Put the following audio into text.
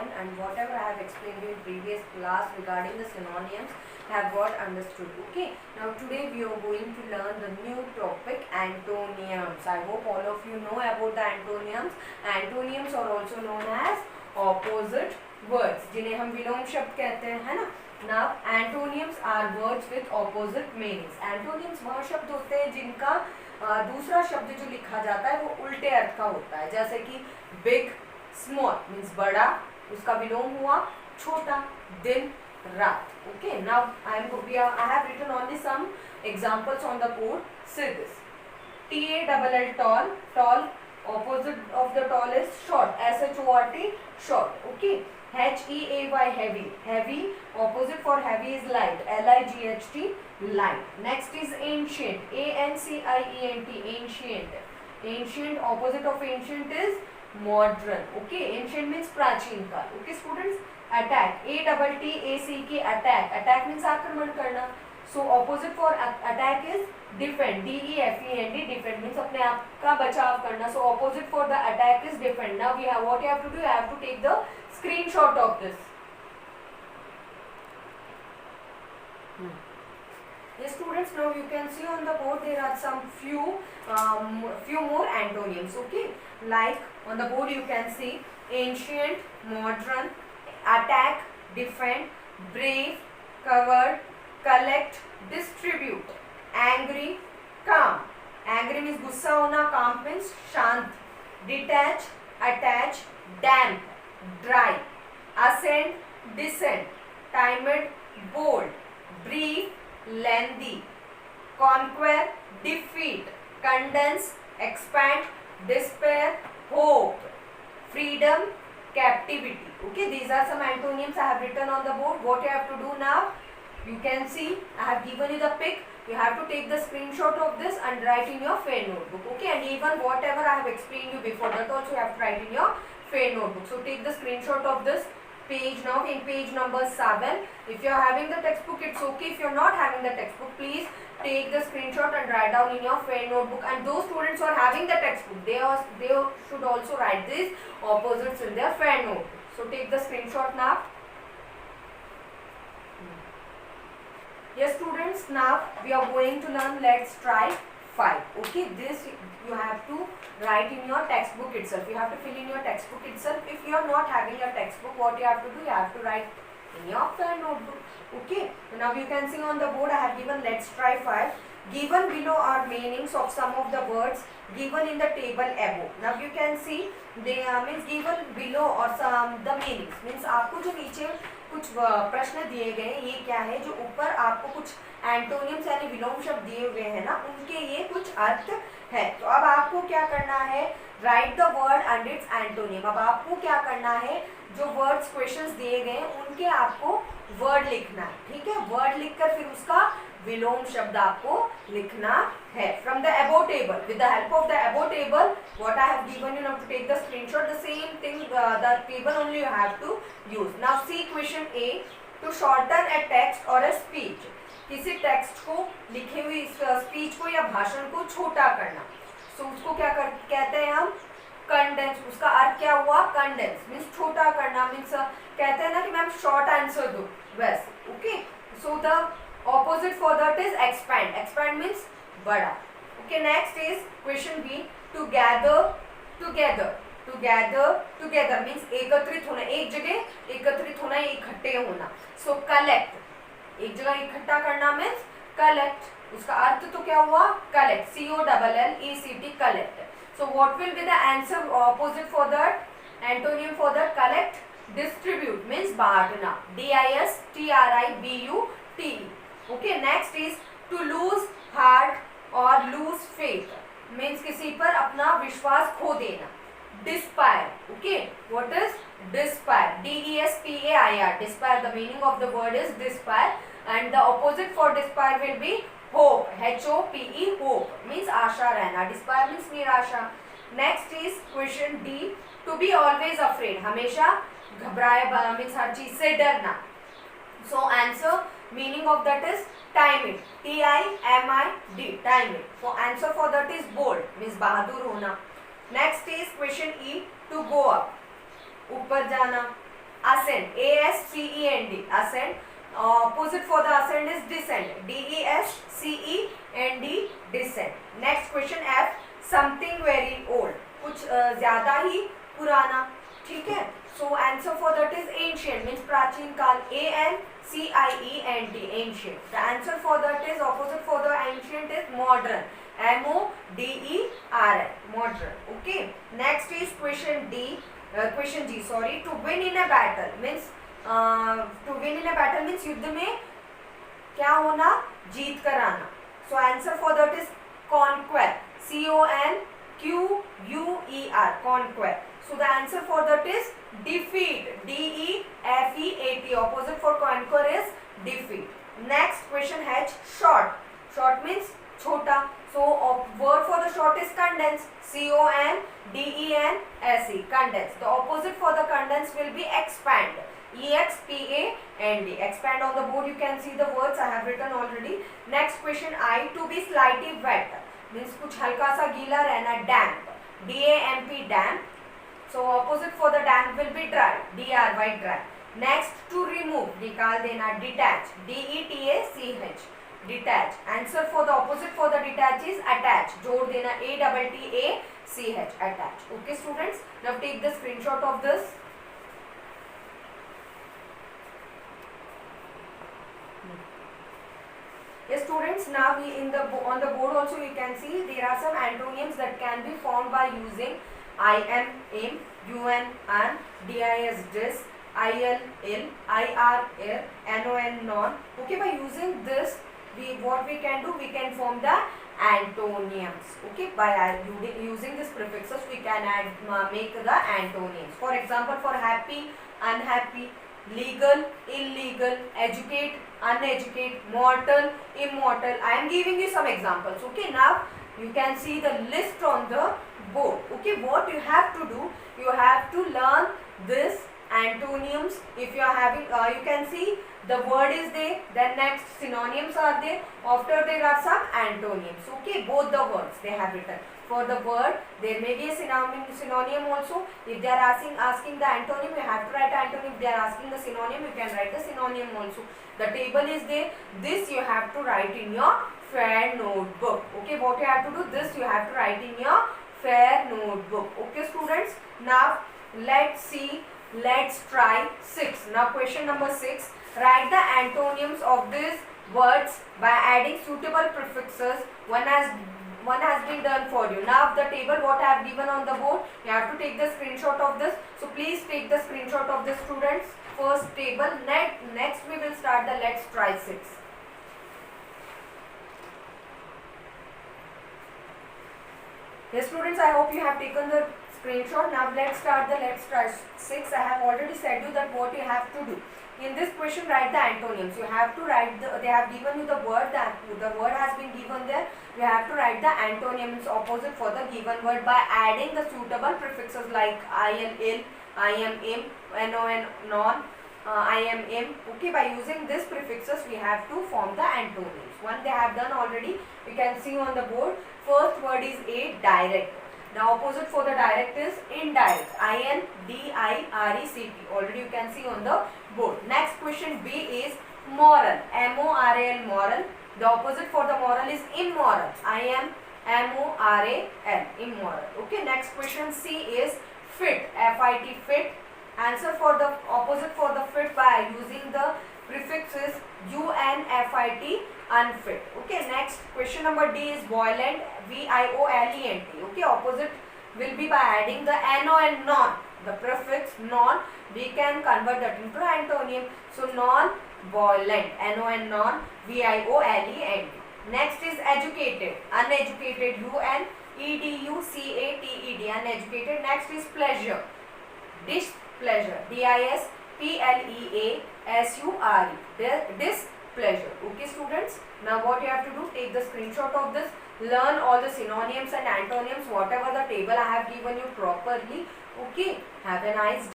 everyone, and whatever I have explained in previous class regarding the synonyms have got understood. Okay, now today we are going to learn the new topic, antonyms. I hope all of you know about the antonyms. Antonyms are also known as opposite words, जिन्हें हम विलोम शब्द कहते हैं, है ना. Now antonyms are words with opposite meanings. Antonyms वह शब्द होते हैं जिनका दूसरा शब्द जो लिखा जाता है वो उल्टे अर्थ का होता है. जैसे कि बिग, स्मॉल मीन्स बड़ा, उसका विलोम हुआ छोटा, दिन, रात. Okay, now I have written only some examples on the board. See this. TALL, tall. Tall, opposite of the tall is short. SHORT, short. Okay. HEAY, heavy. Heavy, opposite for heavy is light. LIGHT, light. Next is ancient. ANCIENT, ancient. Ancient, opposite of ancient is modern. Okay, ancient means प्राचीन काल. Okay students. Attack, ATTACK, attack. Attack means आक्रमण करना. So opposite for attack is defend. DEFEND, defend means अपने आप का बचाव करना. So opposite for the attack is defend. Now we have what you have to do. You have to take the screenshot of this. Yes students, now you can see on the board there are some few more antonyms. Okay, like on the board you can see ancient, modern, attack, defend, brave, covered, collect, distribute, angry, calm. Angry means गुस्सा होना, calm means शांत. Detach, attach, damp, dry. Ascend, descend, timid, bold, brief, lengthy, conquer, defeat, condense, expand, despair, hope, freedom, captivity. Okay, these are some antonyms I have written on the board. What you have to do now, you can see I have given you the pic. You have to take the screenshot of this and write in your fair notebook. Okay, and even whatever I have explained you before, that also you have to write in your fair notebook. So take the screenshot of this page now, in page number 7. If you are having the textbook, it's okay. If you are not having the textbook, please take the screenshot and write down in your fair notebook. And those students who are having the textbook, they should also write these opposites in their fair notebook. So take the screenshot now. Yes students, now we are going to learn let's try 5. Okay, this you have to write in your textbook itself. You have to fill in your textbook itself. If you are not having your textbook, what you have to do, you have to write in your fair notebook. Okay, so now you can see on the board I have given let's try 5. Given below are meanings of some of the words given in the table above. Now you can see they means given below or some the meanings means आपको जो नीचे कुछ प्रश्न दिए गए हैं, ये क्या है, जो ऊपर आपको कुछ एंटोनिम्स यानी विलोम शब्द दिए हुए हैं ना, उनके ये कुछ अर्थ है. तो अब आपको क्या करना है, right the word and it's antonym. अब आपको क्या करना है, जो वर्ड्स क्वेश्चंस दिए गए हैं उनके आपको वर्ड लिखना है. ठीक है, वर्ड लिखकर फिर उसका विलोम शब्द आपको लिखना है. From the above table, with the help of the above table what I have given you, now to take the screenshot, the same thing the table only you have to use. Now see question A, to shorten a text or a speech. किसी text को, लिखी हुई speech को या भाषण को छोटा करना. सो उसको क्या कहते हैं हम, कंडेंस. उसका अर्थ क्या हुआ, कंडेंस मीन्स छोटा करना. मीन्स कहते हैं ना कि मैम शॉर्ट आंसर दो, वैसे. Okay, so the opposite for that is expand. Expand means बड़ा. Okay, next is question B, to gather together. To gather together means एकत्रित होना, एक जगह एकत्रित होना, इकट्ठे होना. So collect, एक जगह इकट्ठा करना means collect. उसका अर्थ तो क्या हुआ, collect. COLLECT, collect. So what will be the answer opposite for that, antonym for that, collect? Distribute means बांटना. DISTRIBUTE. Okay, next is to lose heart or lose faith means किसी पर अपना विश्वास खो देना. Despair. Okay, what is despair? DESPAIR, despair. The meaning of the word is despair, and the opposite for despair will be hope. HOPE, hope means आशा रहना. Despair means निराशा. Next is question D, to be always afraid, हमेशा घबराए means हर चीज से डरना. So answer, meaning of that is timid. TIMID, timid. So answer for that is bold means बहादुर होना. Next is question E, to go up, ऊपर जाना. ascend, A-S-C-E-N-D, ascend. Opposite for the ascend is descend, D-E-S-C-E-N-D, descend. Next question F, something very old, कुछ ज़्यादा ही पुराना, ठीक है. So answer for that is ancient, means प्राचीन काल, A-N-C-I-E-N-T, ancient. The answer for that is, opposite for the ancient is modern, M-O-D-E-R-N, modern. Okay. Next is question G. Sorry. To win in a battle means युद्ध में क्या होना, जीत कर आना. So answer for that is conquer, C-O-N-Q-U-E-R, conquer. So the answer for that is defeat, D-E-F-E-A-T. Opposite for conquer is defeat. Next question H, short. Short means छोटा. So word for the short is condense, C-O-N-D-E-N-S-E, condense. The opposite for the condense will be expand, E-X-P-A-N-D. Expand. On the board you can see the words I have written already. Next question I, to be slightly wet means कुछ हल्का सा गीला रहना, damp, D-A-M-P, damp. So opposite for the damp will be dry, D-R-Y, dry. Next, to remove, निकाल देना, detach, D-E-T-A-C-H, detach. Answer for the opposite for the detach is attach, जोड़ देना, A-T-T-A-C-H, attach. Okay students, now take the screenshot of this. Yes students, now we on the board also you can see there are some antonyms that can be found by using I-M, im, U-N, an, D-I-S, dis, I-L, ill, I-R, N-O-N, non. Okay, by using this what we can do, we can form the antonyms. Okay, by using these prefixes we can make the antonyms. For example, for happy, unhappy, legal, illegal, educate, uneducate, mortal, immortal. I am giving you some examples. Okay, now you can see the list on the board. Okay, what you have to do, you have to learn this antonyms. If you are having, you can see the word is there, then next synonyms are there, after there are some antonyms. Okay, both the words they have written. For the word there may be a synonym also. If they are asking the antonym, you have to write antonym. If they are asking the synonym, you can write the synonym also. The table is there. This you have to write in your fair notebook. Okay, what you have to do, this you have to write in your fair notebook. Okay students, now let's see, let's try 6. Now question number 6, write the antonyms of these words by adding suitable prefixes. One has been done for you. Now the table what I have given on the board, you have to take the screenshot of this. So please take the screenshot of this students. First table. Next we will start the let's try 6. Yes students, I hope you have taken the screenshot. Now let's start the let's try 6. I have already said you that what you have to do. In this question, write the antonyms. You have to write they have given you the word, that the word has been given there. You have to write the antonyms opposite for the given word by adding the suitable prefixes like I am ill, I am im, non, non, I am im. Okay, by using these prefixes we have to form the antonyms. One they have done already. You can see on the board. First word is a, direct. Now opposite for the direct is indirect, I-N-D-I-R-E-C-T. Already you can see on the board. Next question B is moral, M-O-R-A-L, moral. The opposite for the moral is immoral, I-M-M-O-R-A-L, immoral. Okay, next question C is fit, F-I-T, fit. Answer for the opposite for the fit by using the prefixes U-N-F-I-T, unfit. Okay, next question number D is violent, V-I-O-L-E-N-T. Okay, opposite will be by adding the N-O and non, the prefix non, we can convert that into antonym. So non-violent, N-O and non, V-I-O-L-E-N-T. Next is educated, uneducated, U-N-E-D-U-C-A-T-E-D, uneducated. Next is pleasure, displeasure, D-I-S-P-L-E-A-S-U-R-E, displeasure. Okay students, now what you have to do, take the screenshot of this, learn all the synonyms and antonyms, whatever the table I have given you properly. Okay, have a nice day.